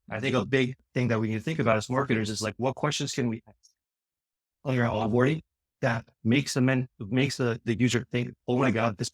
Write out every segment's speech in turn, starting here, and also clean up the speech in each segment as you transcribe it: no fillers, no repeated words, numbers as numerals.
I think a big thing that we need to think about as marketers is like, what questions can we ask on your onboarding that makes the user think, oh my God, this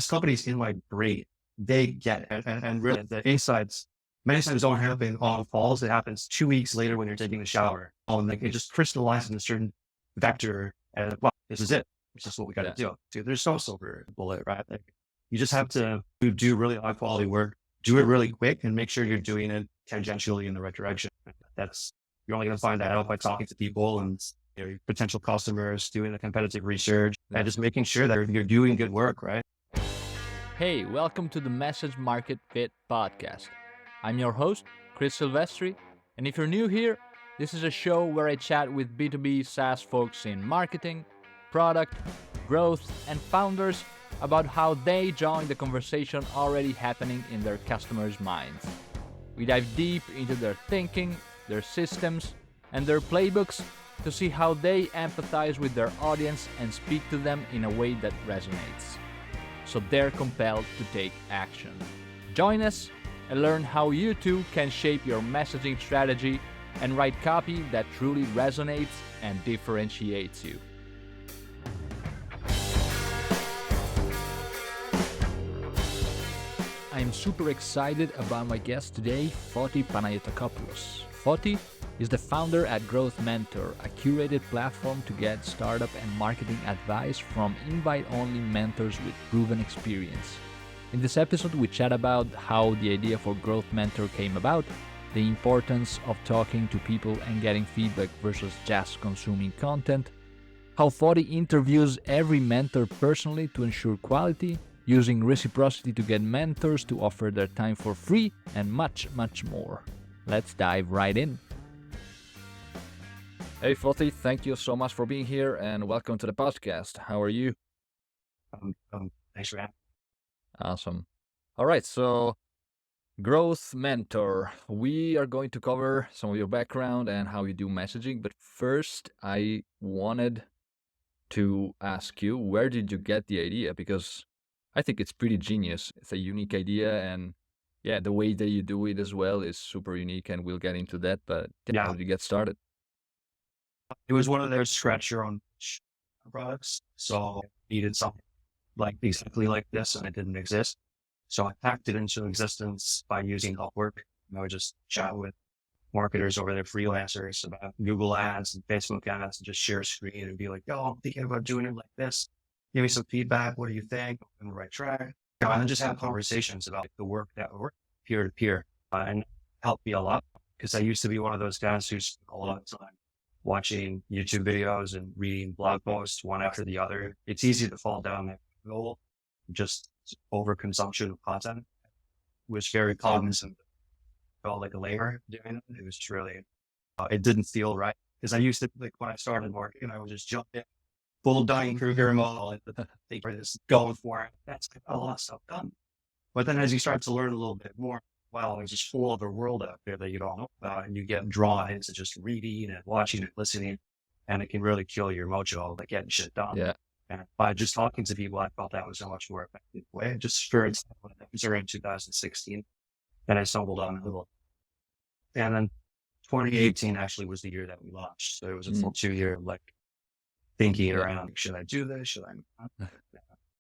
company's in my brain. They get it. And really the insights many times don't happen on calls. It happens 2 weeks later when you're taking a shower. Like it just crystallizes in a certain vector and well, this is it. This is what we got to do. Dude, there's no silver bullet, right? Like you just have to do really high quality work, do it really quick and make sure you're doing it tangentially in the right direction. You're only going to find that out by talking to people and your potential customers, doing the competitive research and just making sure that you're doing good work, right? Hey, welcome to the Message Market Fit podcast. I'm your host, Chris Silvestri, and if you're new here, this is a show where I chat with B2B SaaS folks in marketing, product, growth, and founders about how they join the conversation already happening in their customers' minds. We dive deep into their thinking, their systems, and their playbooks to see how they empathize with their audience and speak to them in a way that resonates, so they're compelled to take action. Join us and learn how you too can shape your messaging strategy and write copy that truly resonates and differentiates you. I am super excited about my guest today, Foti Panagiotakopoulos. Foti is the founder at GrowthMentor, a curated platform to get startup and marketing advice from invite-only mentors with proven experience. In this episode, we chat about how the idea for GrowthMentor came about, the importance of talking to people and getting feedback versus just consuming content, how Foti interviews every mentor personally to ensure quality, using Reciprocity to get mentors to offer their time for free, and much, much more. Let's dive right in. Hey Foti, thank you so much for being here and welcome to the podcast. How are you? Thanks for having me. Awesome. All right, so GrowthMentor. We are going to cover some of your background and how you do messaging, but first I wanted to ask you, where did you get the idea? Because I think it's pretty genius. It's a unique idea, and yeah, the way that you do it as well is super unique, and we'll get into that, but how did you get started? It was one of those scratch your own products. So I needed something like exactly like this and it didn't exist. So I packed it into existence by using Upwork. I would just chat with marketers over there, freelancers about Google ads and Facebook ads and just share a screen and be like, oh, I'm thinking about doing it like this. Give me some feedback. What do you think? I'm on the right track. And then just have conversations about the work that work peer to peer and helped me a lot because I used to be one of those guys who spent a lot of time watching YouTube videos and reading blog posts one after the other. It's easy to fall down that hole, just overconsumption of content. Was very cognizant. Felt like a labor doing it. It was just really, it didn't feel right. Because I used to, like when I started marketing, I would just jump in, full Dunning-Kruger model, and think for this, going for it. That's a lot of stuff done. But then as you start to learn a little bit more, wow, there's this whole other world out there that you don't know about, and you get drawn into just reading and watching and listening, and it can really kill your mojo, like getting shit done. Yeah. And by just talking to people, I felt that was a much more effective way. I just experienced that when it was around 2016, and I stumbled on it a little. And then 2018 actually was the year that we launched. So it was a full 2 year, like thinking around, should I do this? Should I not?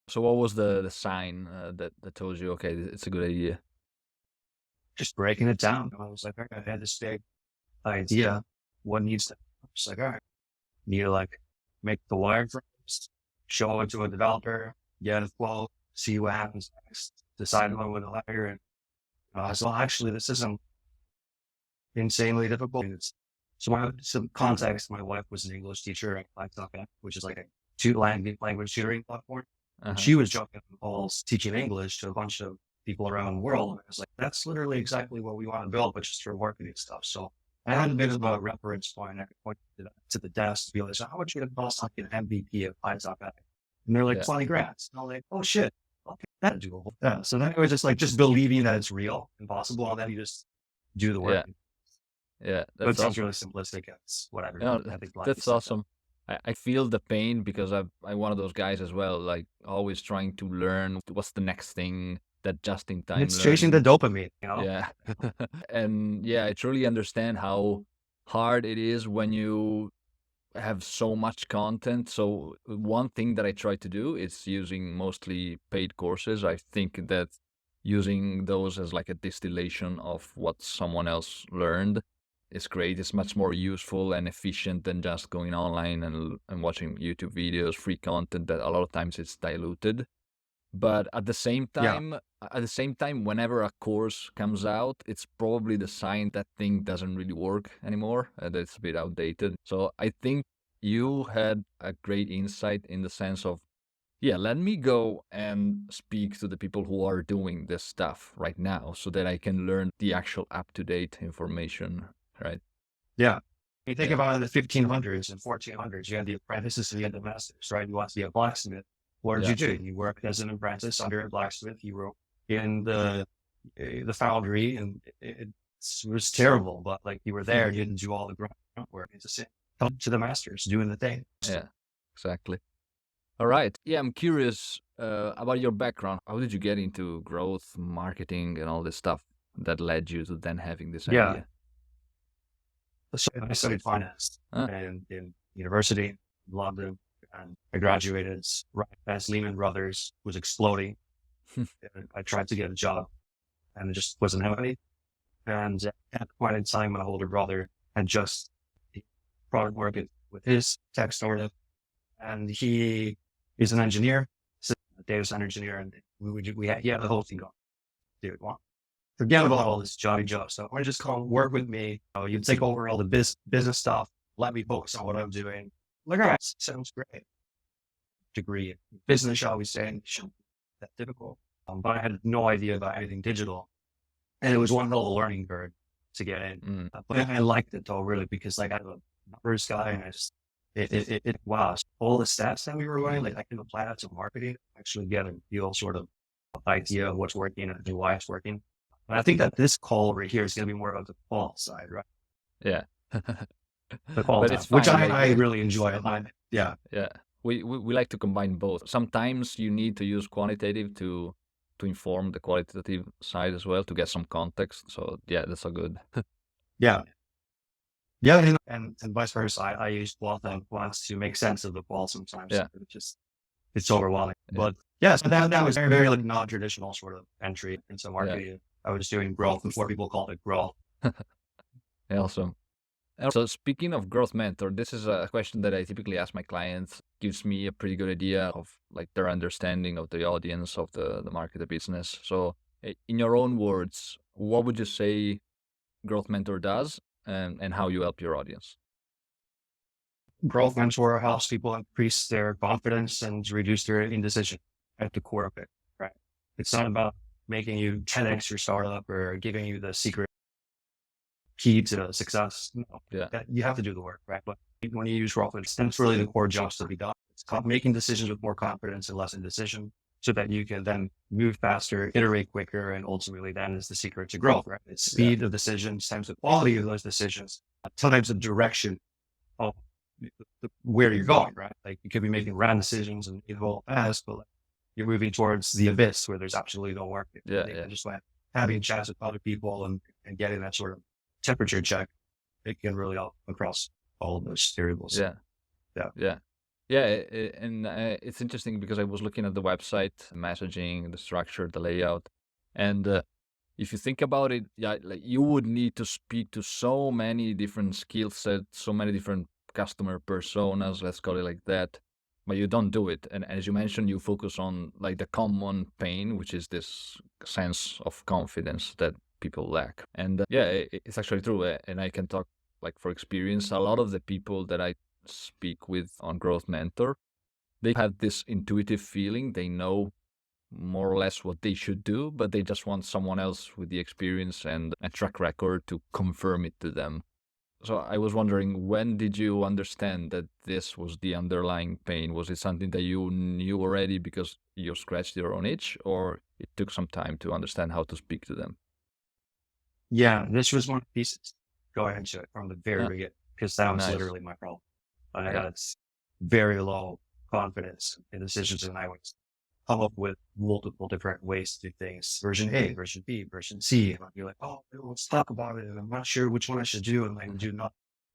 So what was the sign that told you, okay, it's a good idea? Just breaking it down. I was like, I had this big idea. What needs to, I was like, all right, need to like make the wireframes, show it to a developer, get a quote, see what happens next, decide on what to hire. And so actually this isn't insanely difficult. Some context, my wife was an English teacher at Microcopy, which is like a language tutoring platform. And she was jumping on calls teaching English to a bunch of people around the world. And I was like, that's literally exactly what we want to build, but just for marketing stuff. So I had a bit of a reference point. I could point to the desk to be like, so how much would it cost like an MVP of Python? And they're like 20 grand. And I'm like, oh shit, okay, that's doable. Yeah. So then it was just like, just believing that it's real and possible. And then you just do the work. Yeah. That sounds really simplistic. It's whatever. No, that's awesome. I feel the pain because I'm one of those guys as well, like always trying to learn what's the next thing, that just-in-time It's chasing the learning. dopamine, Yeah. And yeah, I truly understand how hard it is when you have so much content. So one thing that I try to do is using mostly paid courses. I think that using those as like a distillation of what someone else learned is great. It's much more useful and efficient than just going online and watching YouTube videos, free content that a lot of times it's diluted. But Yeah. at the same time, whenever a course comes out, it's probably the sign that thing doesn't really work anymore, that it's a bit outdated. So I think you had a great insight in the sense of, yeah, let me go and speak to the people who are doing this stuff right now so that I can learn the actual up-to-date information, right? Yeah. You think Yeah, about it in the 1500s and 1400s, you had the apprentices and you had the masters, right? You want to be a blacksmith. What did yeah, you do? You worked as an apprentice under a blacksmith. You were in the foundry, and it was terrible, but like you were there, you didn't do all the grunt work. It's just come to the masters doing the thing. yeah, exactly. All right. Yeah, I'm curious about your background. How did you get into growth, marketing, and all this stuff that led you to then having this Yeah. idea? So I studied finance Huh? and in university in London, and I graduated right as Lehman Brothers was exploding. And I tried to get a job and it just wasn't happening. And at the point in time, my older brother had just started working with his tech startup, and he is an engineer, so a data center engineer, and he had the whole thing going. Dude, well, forget about all this jobby job stuff. I just come work with me. You take over all the business stuff. Let me focus on what I'm doing. Like, all right, sounds great. Degree in business, shall we say? Shouldn't be that difficult. But I had no idea about anything digital. And it was one hell of a learning curve to get in. Mm, But I liked it though, really, because like I'm a numbers guy, and I just, wow, all the stats that we were running, like I can apply that to marketing, actually get a real sort of idea of what's working and why it's working. And I think that this call right here is going to be more of the qual side, right? yeah. The qual But side, it's which fine. I really enjoy. Yeah. Yeah. We like to combine both. Sometimes you need to use quantitative to inform the qualitative side as well to get some context. So yeah, that's all good. Yeah. Yeah. And vice versa. I use qual and quants to make sense of the qual sometimes. Yeah. It's overwhelming. Yeah. But yeah, so that was very, very like non-traditional sort of entry into Yeah. marketing. I was doing growth before people called it growth. Yeah, awesome. So speaking of growth mentor, this is a question that I typically ask my clients. Gives me a pretty good idea of like their understanding of the audience of the market, the business. So in your own words, what would you say growth mentor does and how you help your audience? Growth mentor helps people increase their confidence and reduce their indecision at the core of it, right? It's not about making you 10x your startup or giving you the secret key to success. No, Yeah. that you have to do the work, right? But when you use growth, that's really the core jobs to be done. It's called making decisions with more confidence and less indecision, so that you can then move faster, iterate quicker, and ultimately then is the secret to growth, right? It's speed of decisions times the quality of those decisions, sometimes the direction of where you're going, right? Like you could be making random decisions and evolve fast, but like you're moving towards the abyss where there's absolutely no work. Yeah. Yeah. Just like having chats with other people and getting that sort of temperature check, it can really help across all of those variables. Yeah. Yeah. Yeah. Yeah. And it's interesting because I was looking at the website, messaging, the structure, the layout. And if you think about it, yeah, like you would need to speak to so many different skill sets, so many different customer personas, let's call it like that. But you don't do it. And as you mentioned, you focus on like the common pain, which is this sense of confidence that people lack. And yeah, it's actually true. And I can talk like for experience, a lot of the people that I speak with on Growth Mentor, they have this intuitive feeling. They know more or less what they should do, but they just want someone else with the experience and a track record to confirm it to them. So I was wondering, when did you understand that this was the underlying pain? Was it something that you knew already because you scratched your own itch, or it took some time to understand how to speak to them? Yeah. This was one of the pieces going into it from the very Ah, beginning, because that was nice. literally my problem. I Yeah. had very low confidence in decisions and I was come up with multiple different ways to do things. Version A, version B, version C. And you're like, oh, let's talk about it. And I'm not sure which one I should do. And I do not.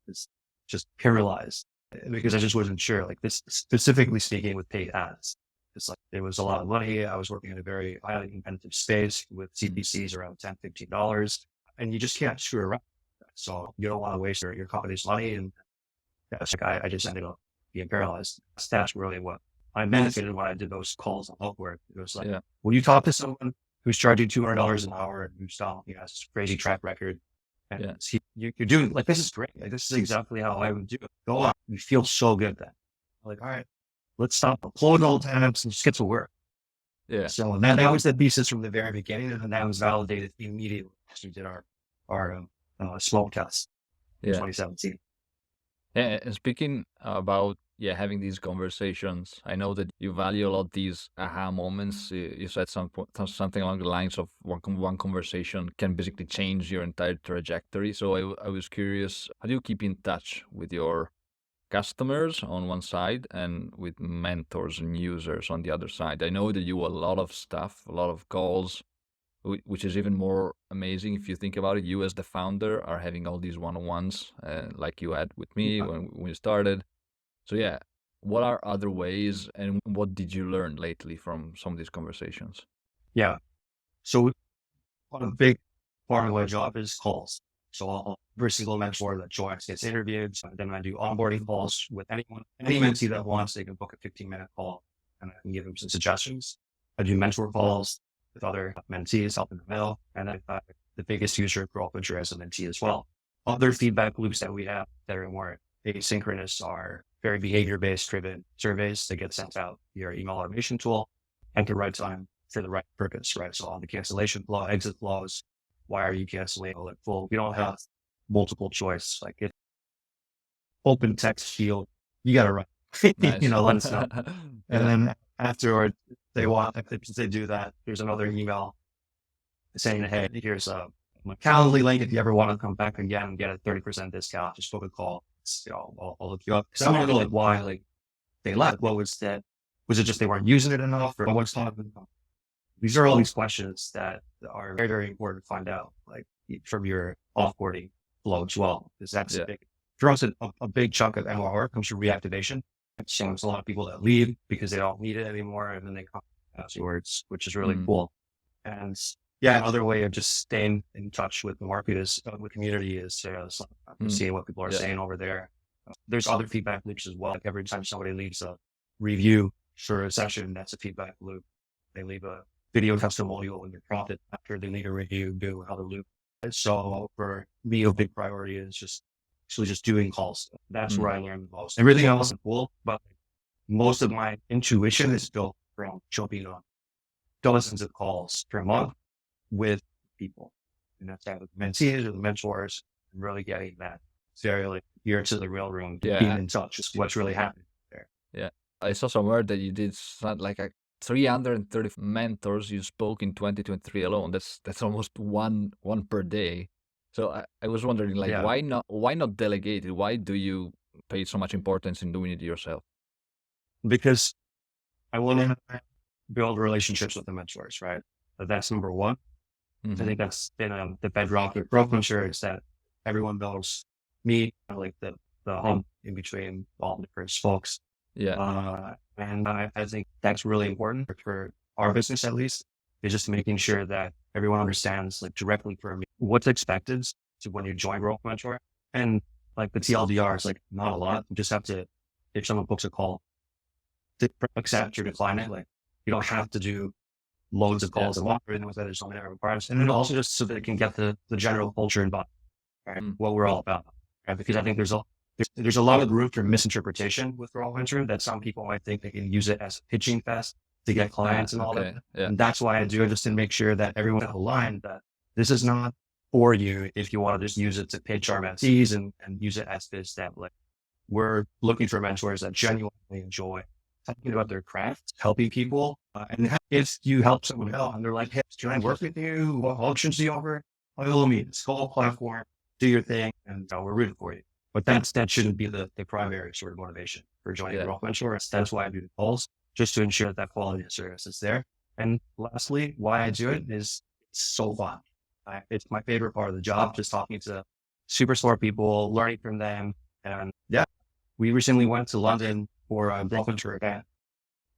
It's just paralyzed because I just wasn't sure. Like this, specifically speaking with paid ads. It's like there was a lot of money. I was working in a very highly competitive space with CPCs around $10, $15, and you just can't screw around. So you don't want to waste your company's money. And that's like I just ended up being paralyzed. That's really what I benefited when I did those calls on Upwork. It was like, when you talk to someone who's charging $200 an hour and who's has this crazy track record, and you're doing like, this is great. Like, this is exactly how I would do it. Go on. You feel so good then. Like, all right, let's stop uploading all the tabs and just get to work. Yeah. So that was the thesis from the very beginning, and that was validated immediately as we did our smoke test in 2017. And speaking about having these conversations, I know that you value a lot these aha moments. You said something along the lines of one conversation can basically change your entire trajectory. So I was curious, how do you keep in touch with your customers on one side and with mentors and users on the other side? I know that you do a lot of stuff, a lot of calls, which is even more amazing if you think about it. You as the founder are having all these one-on-ones like you had with me when we started. So what are other ways, and what did you learn lately from some of these conversations? Yeah. So a big part of my job is calls. So every single mentor that joins gets interviewed. So then I do onboarding calls with anyone, any mentee that wants. They can book a 15-minute call and I can give them some suggestions. I do mentor calls with other mentees, helping them out. And then the biggest user of GrowthMentor as a mentee as well. Other feedback loops that we have that are more asynchronous are very behavior-based driven surveys that get sent out via email automation tool at the right time for the right purpose, right? So on the cancellation flow, exit flows, why are you canceling? Like, well, we don't have multiple choice. Like, it's open text field, you got to write, Nice. let us know. And then afterward, if they do that, there's another email saying, hey, here's a Calendly link. If you ever want to come back again and get a 30% discount, just book a call. I'll look you up. Because I want to know like why like they left. What was that? Was it just they weren't using it enough, or what's happening? These are all these questions that are very, very important to find out, like from your offboarding flow as well, because that's big. For us, a big chunk of MRR comes from reactivation. So there's a lot of people that leave because they don't need it anymore, and then they come afterwards, which is really cool. And another way of just staying in touch with the market is with community is seeing what people are saying over there. There's other feedback loops as well. Like every time somebody leaves a review for a session, that's a feedback loop. They leave a video testimonial when they're prompted after they leave a review, do another loop. And so for me, a big priority is just doing calls. That's where I learn the most. Everything else is cool, but most of my intuition is built from jumping on dozens of calls per month with people. And that's either the mentees or the mentors, and really getting that very like ear to the real room, being in touch with what's really happening there. Yeah. I saw somewhere that you did like 330 mentors you spoke in 2023 alone. That's almost one per day. So I was wondering, like, why not delegate it? Why do you pay so much importance in doing it yourself? Because I want to build relationships with the mentors, right? That's number one. I think that's been the bedrock of GrowthMentor is that everyone knows me, like the home in between all the different folks. Yeah. And I think that's really important for our business, at least, is just making sure that everyone understands like directly from me what's expected to when you join GrowthMentor. And like the TLDR is like not a lot. You just have to, if someone books a call, to accept or decline it. Like you don't have to do loads of calls and walk everything with that. There's so many requirements. And then also just so they can get the general culture and vibe, right? What we're all about, right? Because I think there's a lot of room for misinterpretation with GrowthMentor that some people might think they can use it as a pitching fest to get clients and all that. Yeah. And that's why I do it, just to make sure that everyone's aligned that this is not for you if you want to just use it to pitch our mentees and use it as this, that like we're looking for mentors that genuinely enjoy talking about their craft, helping people. And if you help someone out and they're like, hey, can I work with you? What options do you offer? By all means, call platform, do your thing, and we're rooting for you. But that shouldn't be the primary sort of motivation for joining GrowthMentor. That's why I do the calls, just to ensure that quality of service is there. And lastly, why I do it is it's so fun. It's my favorite part of the job, just talking to super smart people, learning from them. And yeah, we recently went to London for a GrowthMentor event,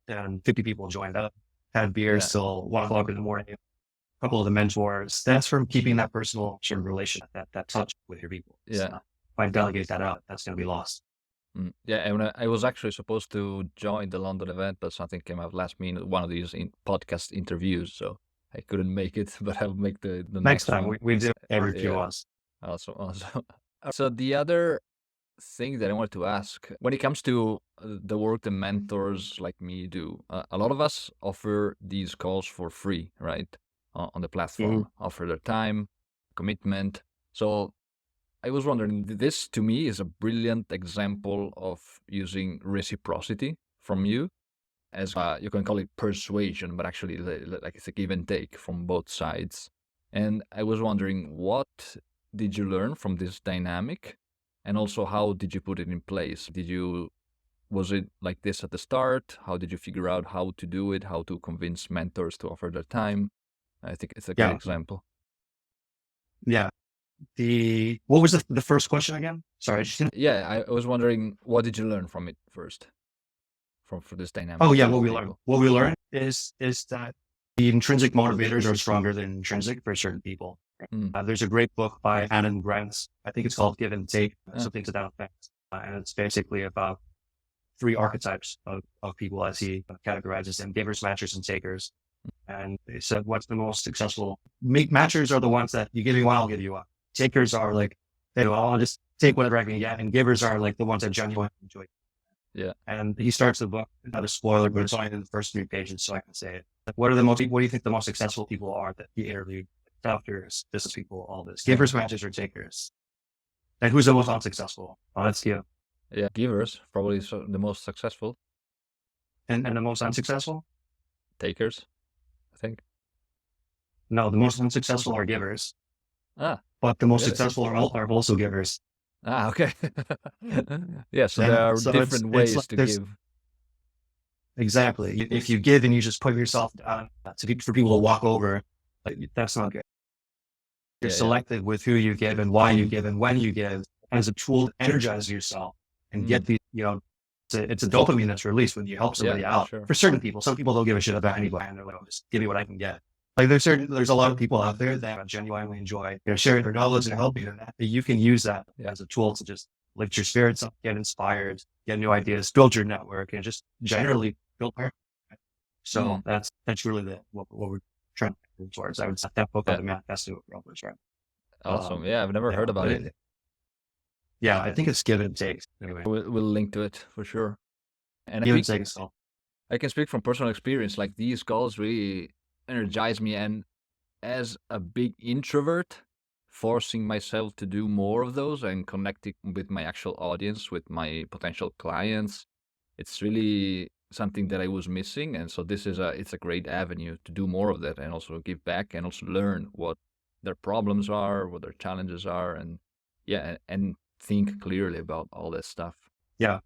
and 50 people joined up, had beers till 1 o'clock in the morning. A couple of the mentors, that's from keeping that personal sort of relation, that touch with your people. So if I delegate that out, that's going to be lost. Yeah, and I was actually supposed to join the London event, but something came up last minute, one of these podcast interviews, so I couldn't make it, but I'll make the next time. one. We do every few months. Awesome. So the other thing that I wanted to ask, when it comes to the work that mentors like me do, a lot of us offer these calls for free, right? On the platform, offer their time, commitment. So I was wondering, this to me is a brilliant example of using reciprocity from you, as you can call it persuasion, but actually like it's a give and take from both sides. And I was wondering, what did you learn from this dynamic? And also, how did you put it in place? Was it like this at the start? How did you figure out how to do it? How to convince mentors to offer their time? I think it's a great example. Yeah. What was the first question again? Sorry. Yeah, I was wondering, what did you learn from it first? For this dynamic? Oh yeah, what we learned is that the intrinsic motivators are stronger than intrinsic for certain people. There's a great book by Anand Grant. I think it's called Give and Take, something to that effect. And it's basically about 3 archetypes of people as he categorizes them: givers, matchers, and takers. And they said, what's the most successful? Matchers are the ones that you give me one, I'll give you one. Takers are like, hey, well, I'll just take whatever I can get. And givers are like the ones that genuinely enjoy it. Yeah. And he starts the book, not a spoiler, but it's only in the first 3 pages, so I can say it. Like, what do you think the most successful people are that he interviewed? Doctors, business people, all this. Givers, matchers, or takers? And who's the most unsuccessful? Oh, that's you. Yeah, givers, probably the most successful. And the most unsuccessful? Takers, I think. No, the most unsuccessful are givers. But the most successful are also givers. Okay. Yeah, so there are different ways to give. Exactly. If you give and you just put yourself down for people to walk over, that's not good. You're selective with who you give and why you give and when you give as a tool to energize yourself and get the, it's a dopamine that's released when you help somebody out. Sure. For certain people, some people don't give a shit about anybody and they're like, just give me what I can get. Like there's a lot of people out there that genuinely enjoy sharing their knowledge and helping, and that you can use that as a tool to just lift your spirits up, get inspired, get new ideas, build your network, and just generally build power. So that's really what we're trying to move towards. I would set that book on the manifesto of Growthers, right? Awesome. Yeah, I've never heard about it. Yeah, I think it's give and take. Anyway, we'll link to it for sure. And give and take. I can speak from personal experience. Like these calls really energize me, and as a big introvert, forcing myself to do more of those and connecting with my actual audience, with my potential clients, it's really something that I was missing. And so it's a great avenue to do more of that and also give back and also learn what their problems are, what their challenges are, and think clearly about all that stuff. Yeah.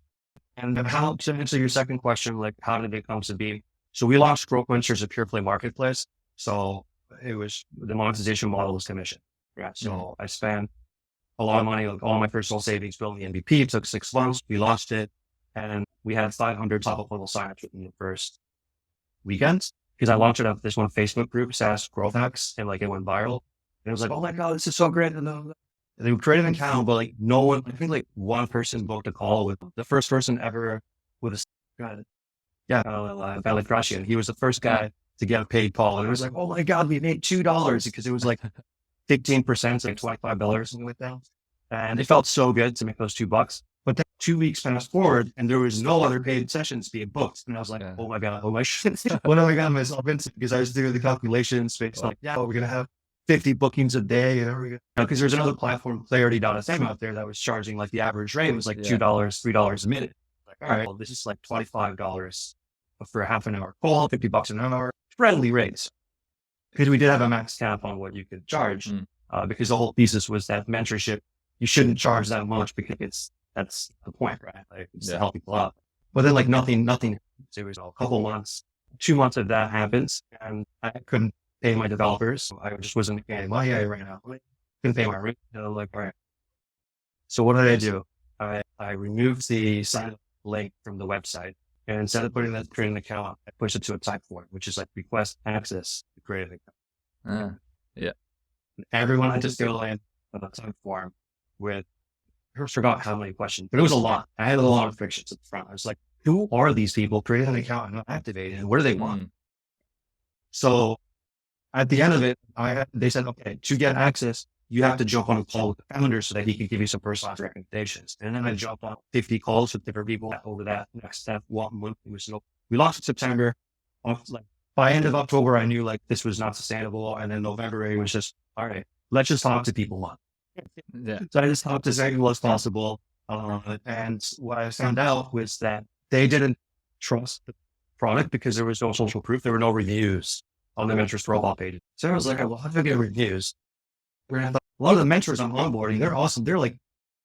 And how to answer your second question, like how did it come to be? So we launched GrowthMentor as a pure play marketplace. So it was, the monetization model was commission. Right. So I spent a lot of money, like all my personal savings building the MVP. It took 6 months. We launched it and we had 500 top of funnel signups within the first weekend because I launched it up this one Facebook group, SaaS Growth Hacks, and like it went viral. And it was like, oh my God, this is so great. And they created an account, but like no one, I think like one person booked a call with the first person ever with a Valley Crashian. He was the first guy to get a paid call. And it was like, oh my God, we made $2 because it was like 15%, like $25, something like that. And it felt so good to make those $2. But then 2 weeks passed forward and there was no other paid sessions being booked. And I was like, oh my God, what have I gotten myself into? Because I was doing the calculations based on, we're going to have 50 bookings a day. Because there's another platform, clarity.fm out there that was charging like the average rate was like $2, $3 a minute. Like, all right, well, this is like $25 for a half an hour call, $50 an hour, friendly rates. Because we did have a max cap on what you could charge, because the whole thesis was that mentorship, you shouldn't charge that much because that's the point, right? Like it's to help people out. But then like nothing So it was a couple months, 2 months of that happens, and I couldn't pay my developers. I just wasn't making any money. I ran out. Couldn't pay my rent. And I'm like, all right. So what did I do? I removed the sign up link from the website, and instead of putting that create an account, I pushed it to a type form, which is like request access to create an account. Yeah. Everyone had to fill in a type form with, I forgot how many questions, but it was a lot. I had a lot of frictions at the front. I was like, who are these people creating an account and not activated? And what do they want? So at the end of it, they said, okay, to get access, you have to jump on a call with the founder so that he can give you some personalized recommendations. And then I jumped on 50 calls with different people over that next step. 1 month, we launched in September. Like by end of October, I knew like this was not sustainable. And then November, it was just, all right, let's just talk to people more. Yeah. So I just talked to as many people as possible. And what I found out was that they didn't trust the product because there was no social proof. There were no reviews on the Mentors profile page. So I was like, well, how do I get reviews? And a lot of the mentors on onboarding, they're awesome. They're like,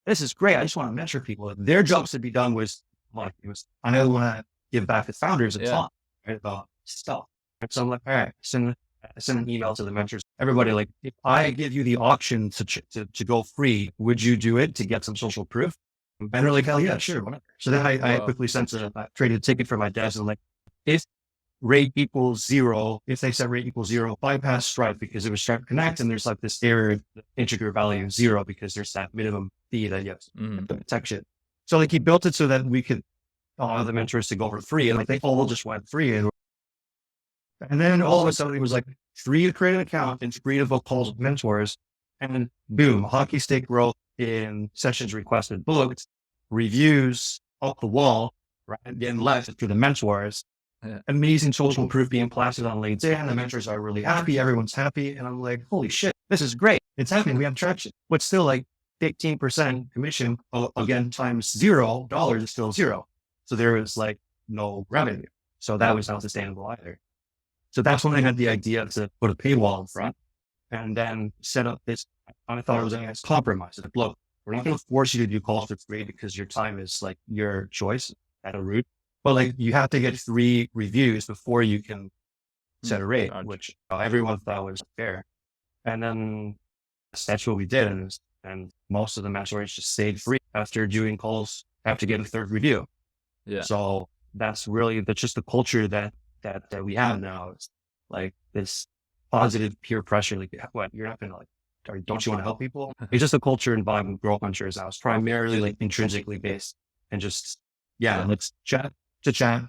this is great. I just want to mentor people. Their jobs to be done was like, I want to give back to founders and talk about stuff. And so I'm like, all right, send an email to the mentors. Everybody, like, if I give you the option to go free, would you do it to get some social proof? And they're like, hell yeah, sure, whatever. So then I quickly sent I traded a ticket for my devs and like, if rate equals 0, if they set rate equals 0, bypass Stripe because it was Stripe Connect and there's like this error integer value 0 because there's that minimum fee that you have to protect it. So like he built it so that we could allow the mentors to go for free, and like they all just went free. And then all of a sudden it was like free to create an account and free to book calls with mentors. And then boom, hockey stick growth in sessions requested booked, reviews off the wall, right? Getting left for the mentors. Yeah. Amazing social proof being plastered on LinkedIn. The mentors are really happy. Everyone's happy. And I'm like, holy shit, this is great. It's happening. We have traction. But still like 15% commission again times $0 is still 0. So there was like no revenue. So that was not sustainable either. So that's when I had the idea to put a paywall in front and then set up this. I thought it was a nice compromise. Like, look, we're not going to force you to do calls for free because your time is like your choice at a root. But like you have to get 3 reviews before you can set a rate, which everyone thought was fair. And then that's what we did. And most of the mentors just stayed free after doing calls, after getting a 3rd review. Yeah. So that's just the culture that we have now. It's like this positive peer pressure. Like, what, you're not going to like, don't you want to help people? It's just a culture and vibe of GrowthMentor now. It's primarily like intrinsically based and just, let's chat to chat.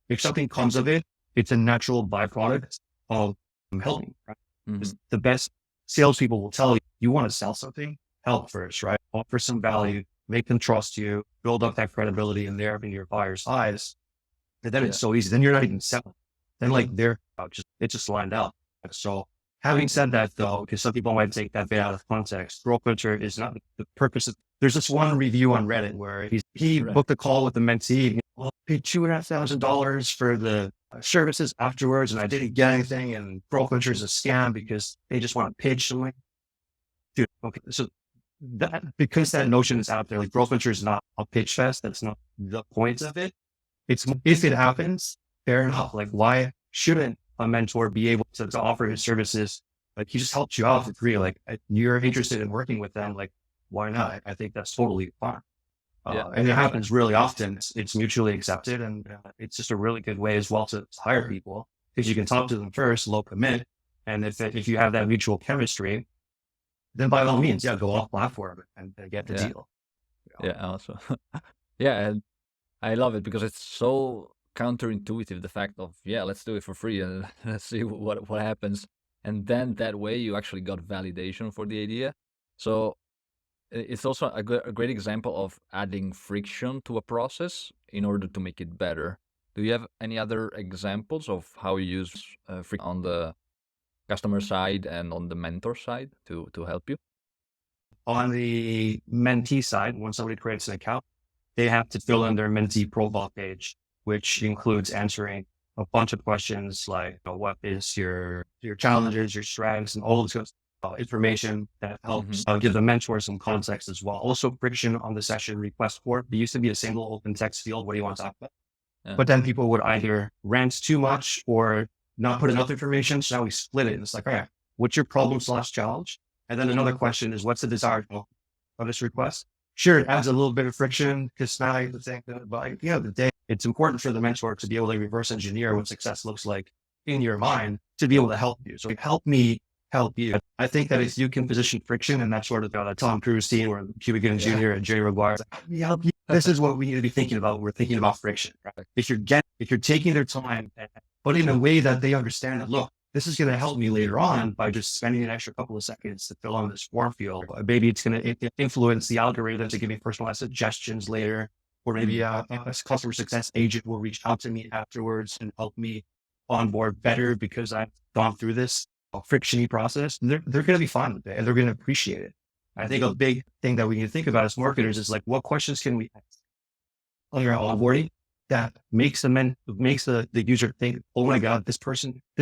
If something comes of it, it's a natural byproduct of helping, right? Mm-hmm. The best salespeople will tell you, you want to sell something, help first, right? Offer some value, make them trust you, build up that credibility in your buyer's eyes. And then it's so easy. Then you're not even selling. Then like it's just lined up. So having said that though, because some people might take that bit out of context, GrowthMentor is not the purpose of, there's this one review on Reddit where he booked a call with the mentee. Well, I paid $2,500 for the services afterwards and I didn't get anything. And GrowthMentor is a scam because they just want to pitch. I'm like, dude, okay. So because that notion is out there, like GrowthMentor is not a pitch fest. That's not the point of it. It's, if it happens, fair enough. Like, why shouldn't a mentor be able to offer his services? Like, he just helped you out for free. Like, you're interested in working with them. Like, why not? I think that's totally fine. And it happens really often. It's mutually accepted. And it's just a really good way as well to hire people because you can talk to them first, low commit. And if you have that mutual chemistry, then by all means, go off platform and get the deal. Yeah, also. And I love it because it's so counterintuitive, the fact of, let's do it for free and let's see what happens. And then that way you actually got validation for the idea. So it's also a great example of adding friction to a process in order to make it better. Do you have any other examples of how you use friction on the customer side and on the mentor side to help you? On the mentee side, when somebody creates an account, they have to fill in their mentee profile page, which includes answering a bunch of questions like, what is your challenges, your strengths, and all this information that helps give the mentor some context as well. Also, friction on the session request form. There used to be a single open text field. What do you want to talk about? Yeah. But then people would either rant too much or not put enough information. So now we split it. And it's like, all right, what's your problem/challenge? And then another question is, what's the desired outcome of this request? Sure, it adds a little bit of friction because now you have to think that, but at the end of the day, it's important for the mentor to be able to reverse engineer what success looks like in your mind to be able to help you. So help me help you. I think that if you can position friction, and that's sort of the Tom Cruise scene where Cuba Gooding Jr. and Jerry Maguire, like, let me help you. This is what we need to be thinking about. We're thinking about friction. Right? If you're taking their time, but in a way that they understand that, look, this is going to help me later on by just spending an extra couple of seconds to fill out this form field. Maybe it's going to influence the algorithm to give me personalized suggestions later, or maybe a customer success agent will reach out to me afterwards and help me onboard better because I've gone through this friction-y process. And they're going to be fine with it and they're going to appreciate it. I think a big thing that we need to think about as marketers is like, what questions can we ask on your onboarding that makes the user think, oh my God, this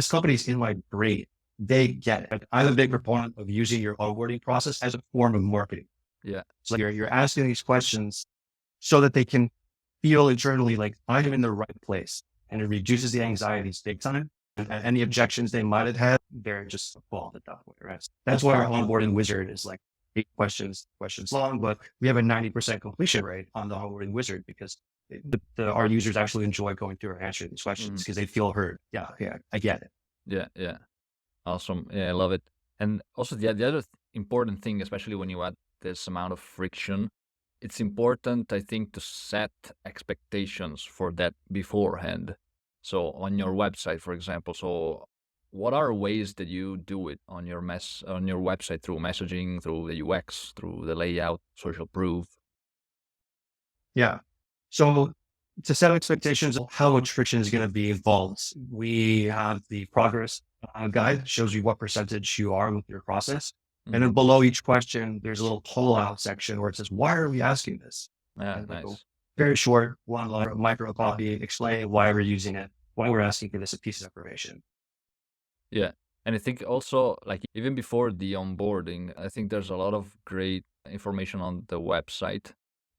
company's in my brain. They get it. Like, I'm a big proponent of using your onboarding process as a form of marketing. Yeah. So you're asking these questions so that they can feel internally like I'm in the right place, and it reduces the anxieties big time. And any objections they might have had, they're just balled at that way, right? That's why our onboarding wizard is like 8 questions long, but we have a 90% completion rate on the onboarding wizard because our users actually enjoy going through and answering these questions because they feel heard. Yeah, I get it. Yeah. Awesome. Yeah, I love it. And also the other important thing, especially when you add this amount of friction, it's important, I think, to set expectations for that beforehand. So on your website, for example, so what are ways that you do it on your website through messaging, through the UX, through the layout, social proof? Yeah. So to set expectations of how much friction is going to be involved, we have the progress guide, shows you what percentage you are with your process. And then below each question, there's a little call out section where it says, why are we asking this? Yeah, nice. Very short, one line microcopy explaining why we're using it, why we're asking for this piece of information. Yeah. And I think also, like, even before the onboarding, I think there's a lot of great information on the website.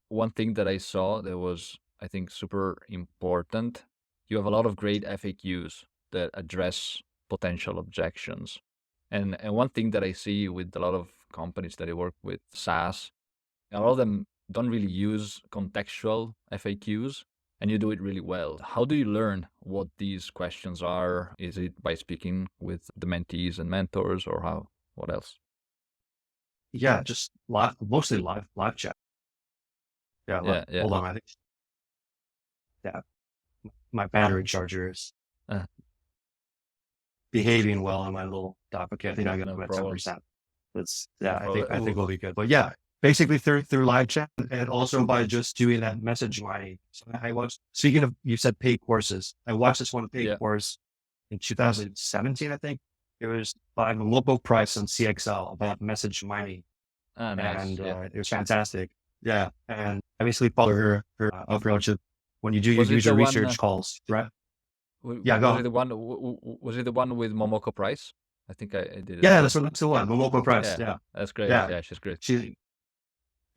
One thing that I saw that was, I think, super important, you have a lot of great FAQs that address potential objections. And one thing that I see with a lot of companies that I work with, SaaS, a lot of them don't really use contextual FAQs, and you do it really well. How do you learn what these questions are? Is it by speaking with the mentees and mentors, or how? What else? Yeah, just mostly live chat. Yeah. Hold on, I think. Yeah, my battery charger is behaving well on my little dock. Okay, I think I got about 10%. I think we'll be good. But yeah, basically through live chat, and also by just doing that message mining. So speaking of, you said paid courses. I watched this one paid course in 2017, I think. It was by Microcopy on CXL about message mining. Nice. And it was fantastic. Yeah. And I basically follow her approach of when you do your user research calls, right? Yeah, go on. Was it the one with Momoko Price? I think I did it. Yeah, that's the one. Microcopy. Yeah. That's great. Yeah, she's great. She's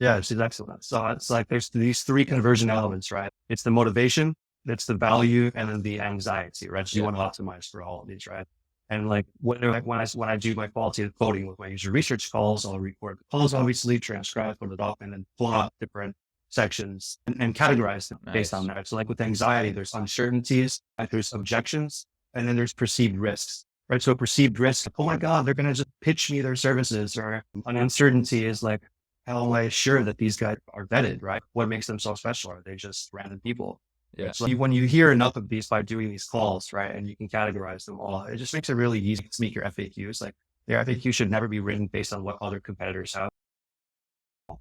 excellent. So it's like there's these 3 conversion elements, right? It's the motivation, it's the value, and then the anxiety, right? So you want to optimize for all of these, right? And like when I do my qualitative coding with my user research calls, I'll record the calls, obviously, transcribe, put it up, and then pull out different sections and categorize them based on that. So like with anxiety, there's uncertainties, there's objections, and then there's perceived risks, right? So perceived risk, oh my God, they're going to just pitch me their services, or an uncertainty is like, how am I sure that these guys are vetted, right? What makes them so special? Are they just random people? Yeah. So when you hear enough of these by doing these calls, right, and you can categorize them all, it just makes it really easy to make your FAQs. Like your FAQ should never be written based on what other competitors have.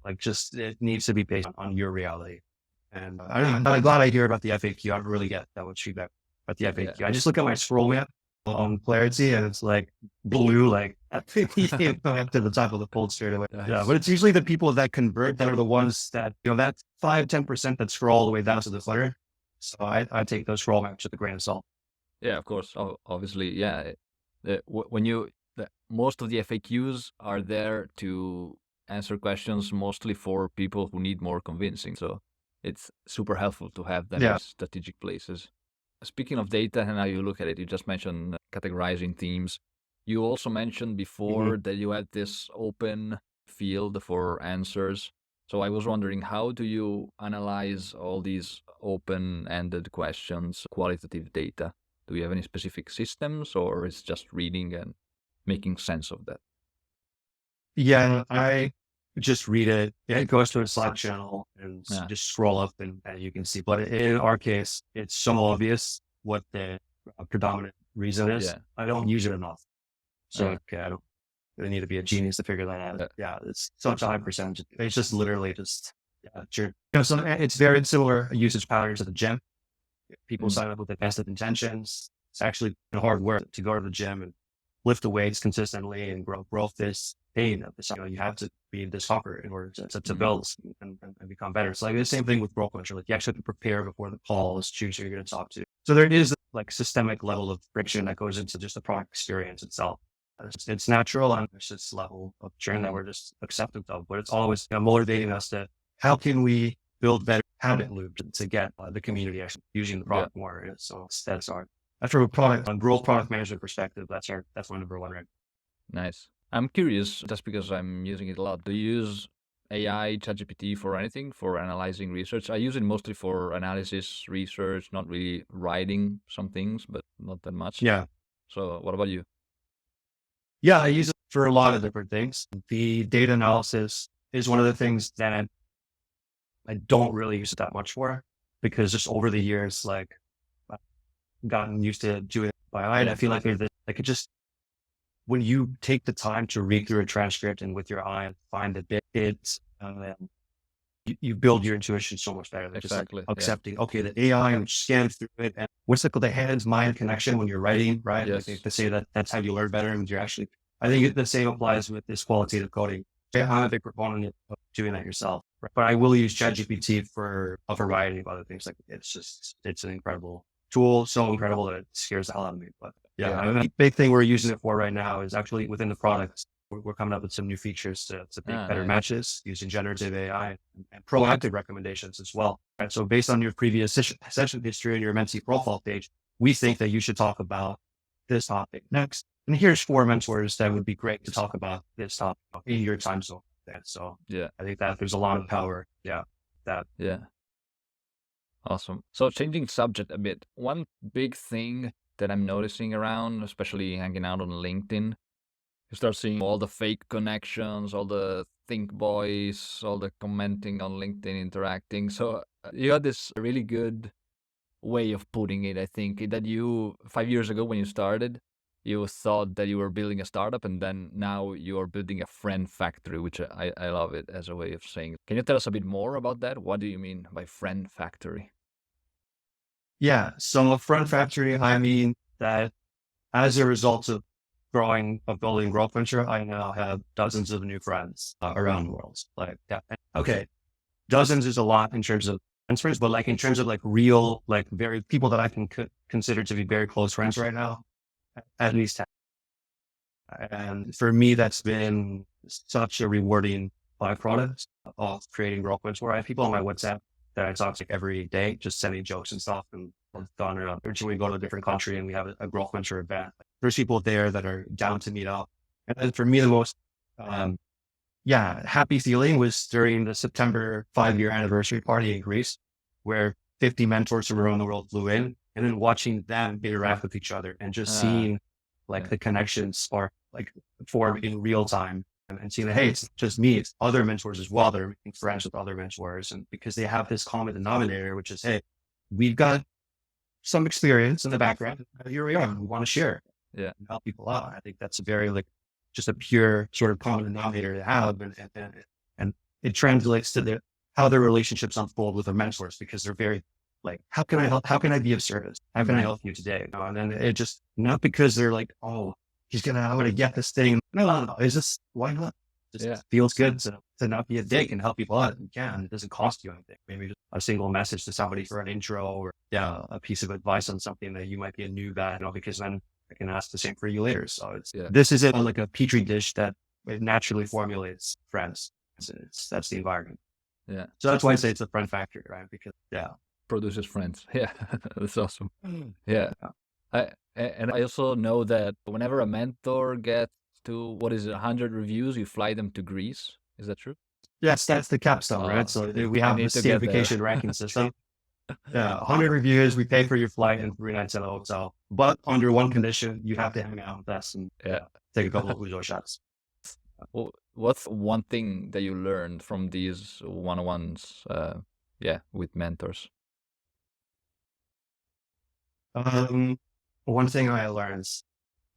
Like it needs to be based on your reality. And I'm glad I hear about the FAQ. I don't really get that much feedback about the FAQ. I just look at my scroll map on Clarity, and it's like blue, like up to the top of the fold straight away. Nice. Yeah, but it's usually the people that convert that are the ones that, that 5-10% that scroll all the way down to the footer. So I take those scroll maps with a grain of salt. Yeah, of course. Obviously, yeah. Most of the FAQs are there to answer questions mostly for people who need more convincing. So it's super helpful to have them Yeah. in strategic places. Speaking of data and how you look at it, you just mentioned categorizing themes. You also mentioned before that you had this open field for answers. So I was wondering, how do you analyze all these open-ended questions, qualitative data? Do you have any specific systems, or it's just reading and making sense of that? Yeah, I just read it. It goes to a Slack channel and Yeah. just scroll up and you can see. But in our case, it's so obvious what the predominant reason is. Yeah. I don't use it enough. So Yeah. okay, I don't really need to be a genius to figure that out. Yeah. Yeah, it's such a high percentage. It's just literally just, yeah, sure. So it's very similar usage patterns at the gym. People sign up with the best of intentions. It's actually hard work to go to the gym and lift the weights consistently and grow this pain of this. You have to be in discomfort in order to build and become better. It's like the same thing with growth culture. Like you actually have to prepare before the calls, choose who you're going to talk to. So there is like systemic level of friction that goes into just the product experience itself. It's natural and there's this level of churn that we're just accepting of, but it's always motivating us to how can we build better habit loops to get the community actually using the product more. So that's from a product on growth product management perspective, that's my number one, right? Nice. I'm curious, just because I'm using it a lot. Do you use AI, ChatGPT for anything, for analyzing research? I use it mostly for analysis, research, not really writing some things, but not that much. Yeah. So what about you? Yeah, I use it for a lot of different things. The data analysis is one of the things that I don't really use it that much for because just over the years, like I've gotten used to doing it by eye. And I feel like it just, when you take the time to read through a transcript and with your eye and find the bits, you build your intuition so much better than Exactly. just like accepting, okay, the AI and scan through it. And what's it called? The hands-mind connection when you're writing, right? Yes. Like they say that that's how you learn better. And you're actually, I think the same applies with this qualitative coding. I'm a big proponent of doing that yourself, right? But I will use ChatGPT for a variety of other things. Like it's an incredible tool, so incredible that it scares the hell out of me. But yeah, I mean, the big thing we're using it for right now is actually within the products. We're coming up with some new features to make better matches using generative AI and proactive recommendations as well. Right? So based on your previous session history and your mentee profile page, we think that you should talk about this topic next. And here's 4 mentors that would be great to talk about this topic in your time zone. So Yeah. I think that there's a lot of power. Yeah. Yeah. Awesome. So changing subject a bit, one big thing that I'm noticing around, especially hanging out on LinkedIn, you start seeing all the fake connections, all the think boys, all the commenting on LinkedIn, interacting. So you had this really good way of putting it, I think, that you, 5 years ago when you started, you thought that you were building a startup, and then now you are building a friend factory, which I love it as a way of saying. Can you tell us a bit more about that? What do you mean by friend factory? Yeah. So a friend factory, I mean that as a result of building GrowthMentor, I now have dozens of new friends around the world. Like, yeah. Okay. Dozens is a lot in terms of friends, but like in terms of like real, like very people that I can consider to be very close friends right now, at least 10. And for me, that's been such a rewarding byproduct of creating GrowthMentor, where I have people on my WhatsApp that I talk to every day, just sending jokes and stuff. And gone around. Every time we go to a different country and we have a GrowthMentor event, there's people there that are down to meet up. And then for me, the most, happy feeling was during the September 5-year anniversary party in Greece, where 50 mentors from around the world flew in, and then watching them interact with each other and just seeing like the connections spark, like form in real time, and seeing that, hey, it's just me, it's other mentors as well that are making friends with other mentors. And because they have this common denominator, which is, hey, we've got some experience in the background. Here we are. We want to share and help people out. I think that's a very just a pure sort of common denominator to have. And it translates to how their relationships unfold with their mentors, because they're very like, how can I help? How can I be of service? How can I help you today? And then it just, not because they're like, oh, I'm going to get this thing. No. It's just, why not? It feels good to not be a dick and help people out. You can. It doesn't cost you anything. Maybe just a single message to somebody for an intro, or a piece of advice on something that you might be a new guy, because then I can ask the same for you later. So this isn't like a petri dish that it naturally formulates friends. That's the environment. Yeah. So that's why I say it's a friend factory, right? Because Produces friends. Yeah. That's awesome. Mm. Yeah. Yeah. And I also know that whenever a mentor gets to, what is it, 100 reviews, you fly them to Greece. Is that true? Yes, that's the capstone, right? So we I have the need to get there. certification ranking system. Yeah, 100 reviews, we pay for your flight and 3 nights at a hotel. But under one condition, you have to hang out with us and Yeah. take a couple of Uzo shots. Well, what's one thing that you learned from these one-on-ones, with mentors? One thing I learned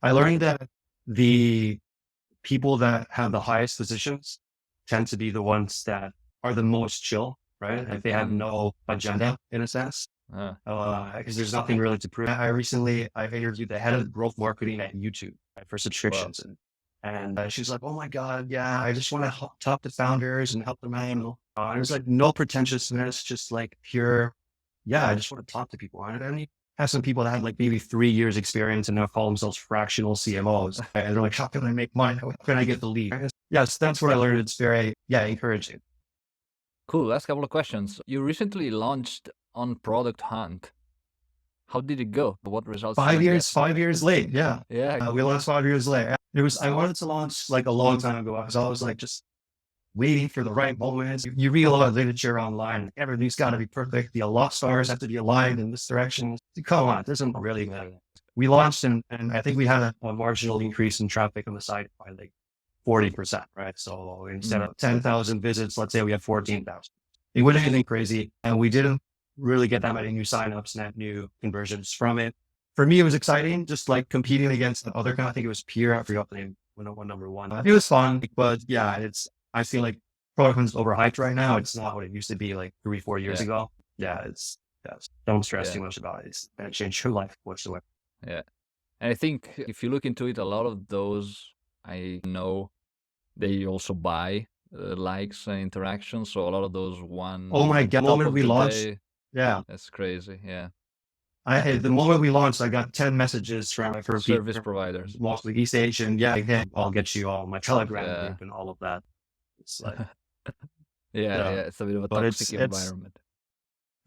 that the people that have the highest positions tend to be the ones that are the most chill, right? Like they have no agenda in a sense. Uh, Because there's nothing really to prove. I interviewed the head of growth marketing at YouTube, right, for subscriptions, and she's like, "Oh my god, yeah, I just want to talk to founders and help them out." And it was like no pretentiousness, just like pure, yeah, I just want to talk to people. And then you have some people that have like maybe 3 years experience and now call themselves fractional CMOs, and they're like, "How can I make money? How can I get the lead?" Yes, that's what I learned. It's very encouraging. Cool. Last couple of questions. You recently launched on Product Hunt. How did it go? What results? 5 years late. Yeah. Yeah. We launched 5 years late. I wanted to launch like a long time ago. I was always like just waiting for the right moment. You read a lot of literature online. Everything's got to be perfect. The lot stars have to be aligned in this direction. Come on, it doesn't really matter. We launched and I think we had a marginal increase in traffic on the site by like 40%, right? So instead of 10,000 visits, let's say we had 14,000. It wasn't anything crazy. And we didn't really get that many new signups, net new conversions from it. For me, it was exciting, just like competing against the other guy. I think it was Peer. I forgot the name. Number one. It was fun, but yeah, I feel like Product Hunt's overhyped right now. It's not what it used to be like 3-4 years ago. Yeah, don't stress too much about it. It's going to change your life whatsoever. Yeah. And I think if you look into it, a lot of those, I know they also buy likes and interactions. So a lot of those Oh my God, the moment we launched, yeah, that's crazy. Yeah. The moment we launched, I got 10 messages from my Service providers. mostly East Asian. Yeah, okay, I'll get you all my Telegram group and all of that. It's like, it's a bit of a toxic environment.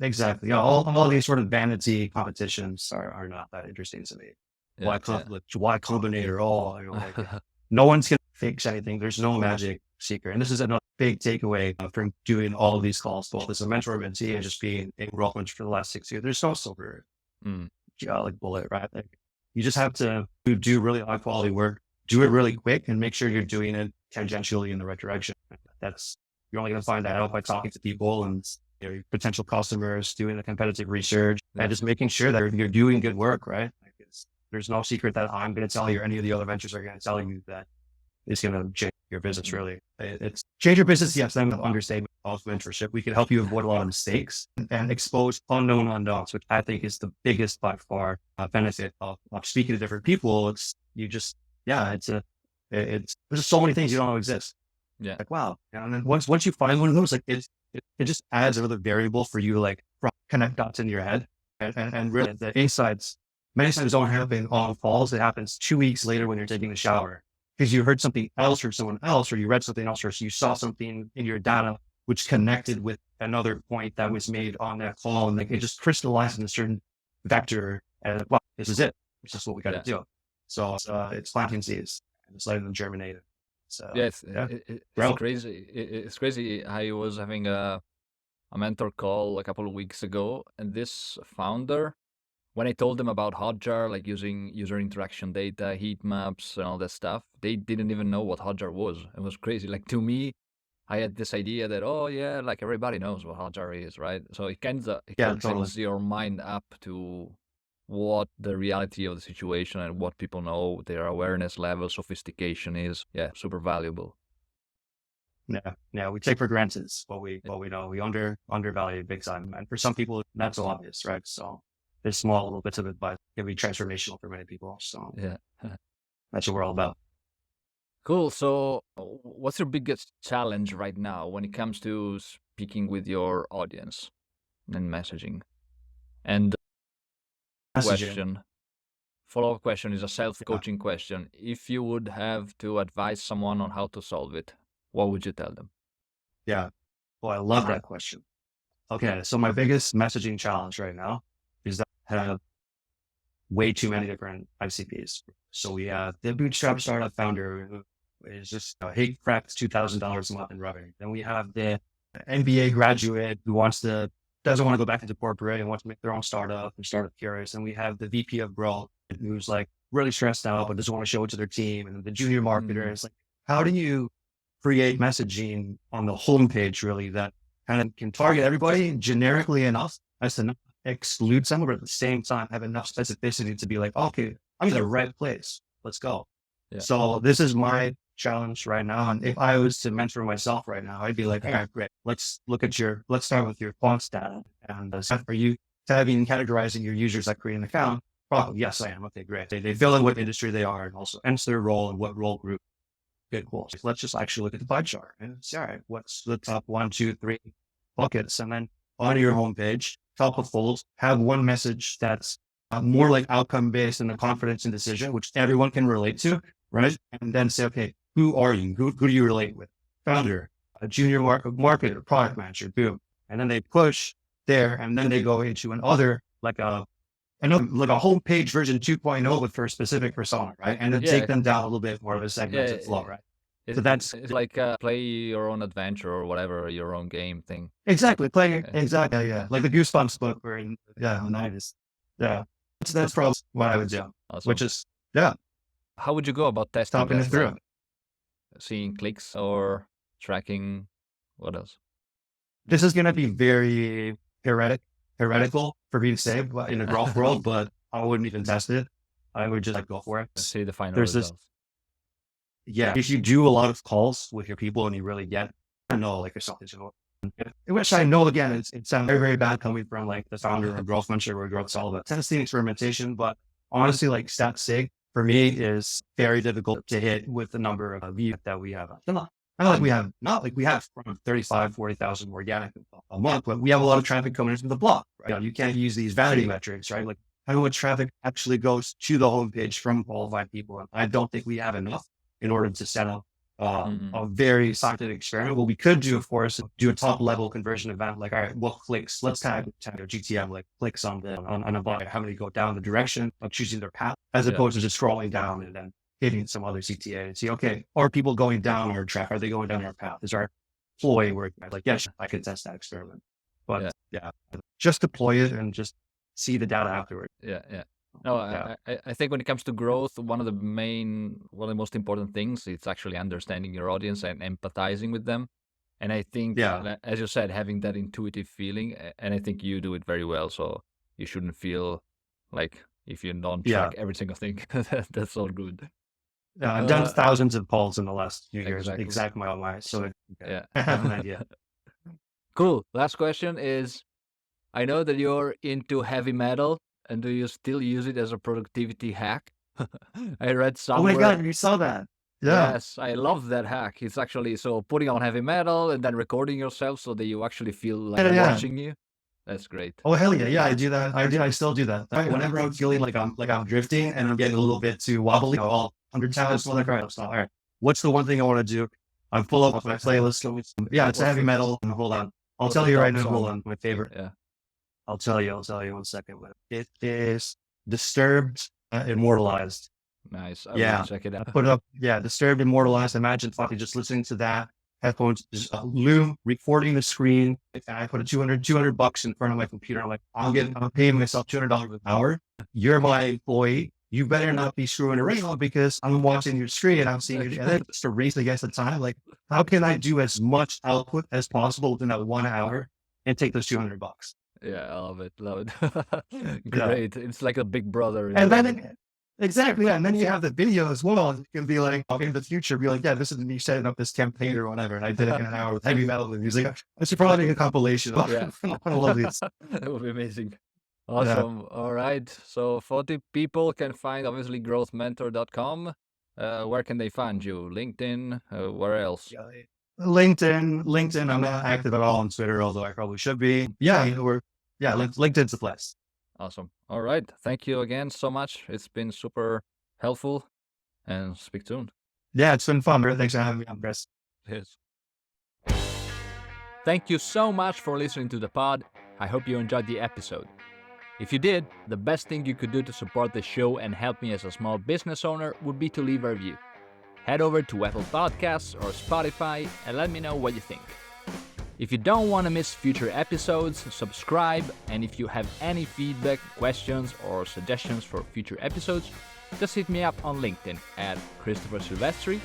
Exactly. Yeah, all these sort of vanity competitions are not that interesting to me. Y Combinator, no one's going to fix anything. There's no magic secret. And this is another big takeaway from doing all of these calls, both as a mentor mentee and just being in growth for the last 6 years. There's no silver like bullet, right? Like, you just have to do really high quality work, do it really quick, and make sure you're doing it tangentially in the right direction. You're only going to find that out by talking to people and your potential customers, doing the competitive research, and just making sure that you're doing good work, right? Like there's no secret that I'm going to tell you or any of the other ventures are going to tell you that it's going to change your business, really. It's change your business, yes, I'm an understatement of mentorship. We can help you avoid a lot of mistakes and expose unknown unknowns, which I think is the biggest by far benefit of speaking to different people. There's just so many things you don't know exist. Yeah. Like, wow. And then once you find one of those, like it just adds another variable for you to like connect dots in your head. And really the insights many times don't happen on calls. It happens 2 weeks later when you're taking a shower because you heard something else from someone else, or you read something else, or you saw something in your data which connected with another point that was made on that call. And like it just crystallized in a certain vector. And well, this is it. This is what we got to do. So it's planting seeds and it's letting them germinate. So it's crazy. It's crazy. I was having a mentor call a couple of weeks ago, and this founder, when I told them about Hotjar, like using user interaction data, heat maps, and all that stuff, they didn't even know what Hotjar was. It was crazy. Like, to me, I had this idea that, oh yeah, like everybody knows what Hotjar is, right? So it kind of opens your mind up to what the reality of the situation and what people know, their awareness level, sophistication is. Yeah, super valuable. Yeah, we take for granted what we know. We undervalue big time, and for some people that's so obvious, right? So there's small little bits of it, but it can be transformational for many people. So yeah, that's what we're all about. Cool. So what's your biggest challenge right now when it comes to speaking with your audience and messaging? And follow-up question is a self-coaching question. If you would have to advise someone on how to solve it, what would you tell them? Yeah. Oh, I love that question. Okay, so my biggest messaging challenge right now is that I have way too many different ICPs. So we have the bootstrap startup founder who is just he cracks $2,000 a month in revenue. Then we have the MBA graduate who doesn't want to go back into corporate and wants to make their own startup and startup curious. And we have the VP of growth who's like really stressed out but doesn't want to show it to their team. And the junior marketer is like, how do you create messaging on the homepage really that kind of can target everybody generically enough as to not exclude some, but at the same time have enough specificity to be like, okay, I'm in the right place. Let's go. Yeah. So this is my challenge right now. And if I was to mentor myself right now, I'd be like, all right, great. Let's start with your quant data. And are you tagging, categorizing your users that create an account? Probably, yes, I am. Okay, great. They fill in what industry they are and also answer their role and what role group. Good, cool. So let's just actually look at the pie chart and say, all right, what's the top 1, 2, 3 buckets? And then on your homepage, top of folds, have one message that's more like outcome based and the confidence and decision, which everyone can relate to, right? And then say, okay, who are you? Who do you relate with? Founder, a junior marketer, product manager, boom. And then they push there, and then they go into another, like a homepage version 2.0 with for a specific persona, right? And then take them down a little bit more of a segmented flow, right? So it's like play your own adventure or whatever, your own game thing. Exactly. Exactly. Yeah. Like the Goosebumps book where, that's probably what I would do, Awesome. which is, yeah. How would you go about testing Talking it that? through. Like seeing clicks or tracking? What else? This is going to be very heretical for me to say in the growth world, but I wouldn't even test it. I would just go for it. See the final There's results. If you do a lot of calls with your people and you really get, I know like there's something to it. Which I know again, it sounds very, very bad coming from like the founder of GrowthMentor where growth's all about testing, experimentation. But honestly, like stat sig for me is very difficult to hit with the number of views that we have. Not like we have from 35, 40,000 organic a month, but we have a lot of traffic coming into the blog, right? You can't use these vanity metrics, right? Like how much traffic actually goes to the homepage from qualified people. And I don't think we have enough in order to set up a very scientific experiment. What we could do, of course, do a top level conversion event, like, all right, what clicks, let's tag GTM, like clicks on a blog, how many go down the direction of choosing their path, as opposed to just scrolling down and then hitting some other CTA and see, okay, are people going down our track? Are they going down our path? Is our employee working? Like, yes, I could test that experiment, but just deploy it and just see the data afterward. No, I think when it comes to growth, one of the most important things is actually understanding your audience and empathizing with them. And I think, as you said, having that intuitive feeling, and I think you do it very well. So you shouldn't feel like if you don't track every single thing, that's all good. I've done thousands of polls in the last few years, exact my own way. So I have an idea. Cool. Last question is, I know that you're into heavy metal. And do you still use it as a productivity hack? I read somewhere. Oh my God, you saw that. Yeah. Yes, I love that hack. It's actually putting on heavy metal and then recording yourself so that you actually feel like watching you. That's great. Oh, hell yeah. Yeah, I do that. I still do that. Right? Whenever I'm feeling like I'm drifting and I'm getting a little bit too wobbly, all 100 times, all right, what's the one thing I want to do? I'm full of my playlist. Yeah, it's a heavy metal. Hold on. I'll tell you right now. Hold on. My favorite. Yeah. I'll tell you 1 second. It is Disturbed, Immortalized. Nice. I will check it out. Put it up. Yeah, Disturbed, Immortalized. Imagine Foti just listening to that. Headphones, just Loom, recording the screen. And I put a $200 in front of my computer. I'm paying myself $200 an hour. You're my employee. You better not be screwing around because I'm watching your screen and I'm seeing you. And then just a race against the time. Like, how can I do as much output as possible within that 1 hour and take those $200? Yeah, I love it. Great. It's like a big brother. And then, exactly. Yeah. And then you have the video as well. You can be like, in the future, be like, yeah, this is me setting up this campaign or whatever. And I did it in an hour with heavy metal music. I should probably make a compilation. Yeah. I love these. That would be amazing. Awesome. Yeah. All right. So 40 people can find, obviously, growthmentor.com. Where can they find you? LinkedIn? Where else? LinkedIn. I'm not active at all on Twitter, although I probably should be. LinkedIn's the place. Awesome. All right. Thank you again so much. It's been super helpful, and speak soon. Yeah, it's been fun. Thanks for having me on, Chris. Yes. Thank you so much for listening to the pod. I hope you enjoyed the episode. If you did, the best thing you could do to support the show and help me as a small business owner would be to leave a review. Head over to Apple Podcasts or Spotify and let me know what you think. If you don't want to miss future episodes, subscribe, and if you have any feedback, questions, or suggestions for future episodes, just hit me up on LinkedIn at Christopher Silvestri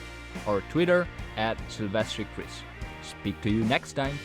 or Twitter at SilvestriChris. Speak to you next time.